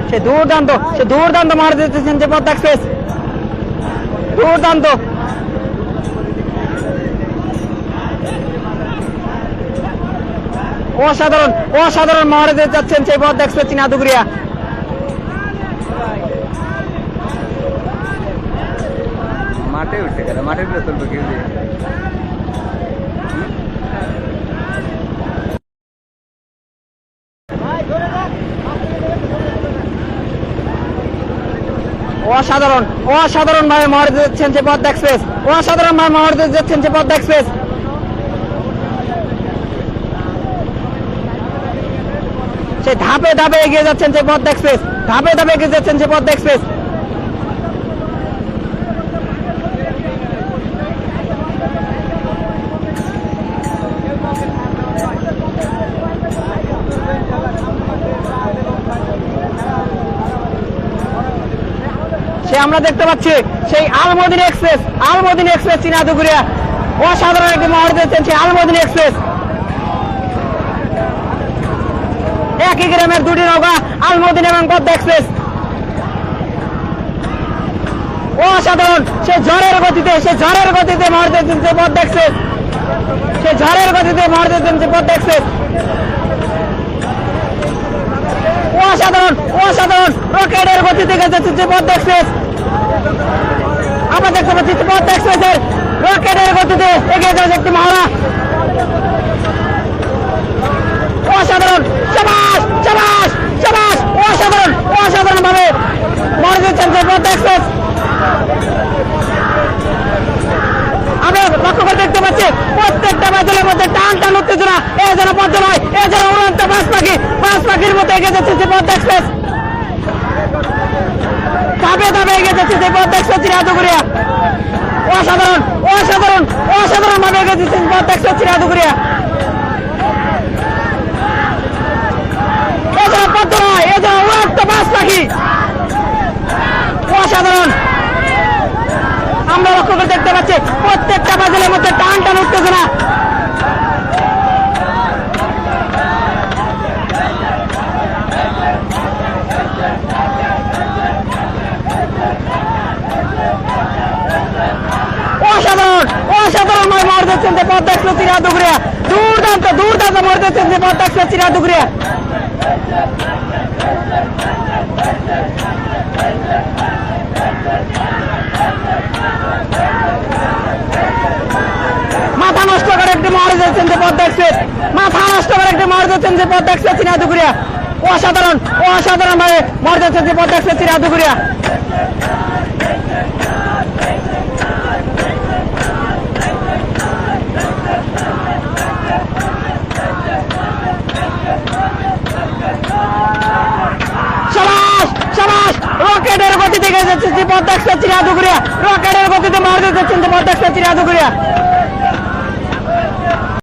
সে দুর্দান্ত মার দিতেছেন যে পদ্মা এক্সপ্রেস, দুর্দান্ত। অসাধারণ মার দিতে যাচ্ছেন সেই পদ্মা এক্সপ্রেস চিনাদুগুরিয়া। মাঠে উঠে গেল, মাঠের ভিতরে চলবে কেউ দিয়ে। অসাধারণ ভাবে মার দিচ্ছেন যে পদ্মা এক্সপ্রেস, অসাধারণ ভাবে মার দিতে যাচ্ছেন যে পদ্মা এক্সপ্রেস। সে ধাপে এগিয়ে যাচ্ছেন যে পদ্মা এক্সপ্রেস, ধাপে এগিয়ে যাচ্ছেন যে পদ্মা এক্সপ্রেস। সে আমরা দেখতে পাচ্ছি সেই আলমদিনা এক্সপ্রেস চিনাদুগুরিয়া, অসাধারণ একটি মোহর দিয়েছেন সেই আলমদিনা এক্সপ্রেস। একই গ্রামের দুটি নৌকা, আলমদিনা এবং পদ্মা এক্সপ্রেস। অসাধারণ সে ঝড়ের গতিতে মোহর দিয়েছেন যে পদ্মা এক্সপ্রেস, সে ঝড়ের গতিতে মোহর দিয়েছেন যে পদ্মা এক্সপ্রেস। অসাধারণ রকেটের গতিতে যাচ্ছে যে পদ্মা এক্সপ্রেস। আমরা দেখতে পাচ্ছি পদ্মা এক্সপ্রেসের রকেটের গতিতে এগিয়ে যাচ্ছে একটি মহড়া। অসাধারণ অসাধারণ ভাবে মরে দিচ্ছেন যে পদ্মা এক্সপ্রেস। আমরা লক্ষ্য করে দেখতে পাচ্ছি প্রত্যেকটা বাদলের মধ্যে টান উত্তেজনা। এ যেন পদ্ম নয়, এ যেন উড়ন্ত বাজ পাখির মতো এগিয়ে যাচ্ছে যে পদ্মা এক্সপ্রেস। ধাপে এগিয়ে যাচ্ছে যে পদ্মা এক্সপ্রেস চিনাদুগুরিয়া। অসাধারণ ভাবে এগিয়ে যাচ্ছে পদ্মা এক্সপ্রেস চিনাদুগুরিয়া। এ যেন পদ্ম নয়, এ যেন উড়ন্ত বাজ পাখি। অসাধারণ আমরা লক্ষ্য করে দেখতে পাচ্ছি প্রত্যেকটা বাদলের মধ্যে টান উত্তেজনা। অসাধারণ মার দিচ্ছেন যে পদ্মা এক্সপ্রেস চিনাদুগুরিয়া। দুর্দান্ত মার দিচ্ছেন যে পদ্মা এক্সপ্রেস চিনাদুগুরিয়া। মাথা নষ্ট করে একটি মার দিচ্ছেন যে পদ্মা এক্সপ্রেস, চিনাদুগুরিয়া। অসাধারণ ভাবে মার দিচ্ছেন যে পদ্মা এক্সপ্রেস চিনাদুগুরিয়া। রকেটের গতিতে যাচ্ছে যে পদ্মা এক্সপ্রেস চিনাদুগুরিয়া, রকেটের গতিতে মার দিচ্ছেন যে পদ্মা এক্সপ্রেস চিনাদুগুরিয়া।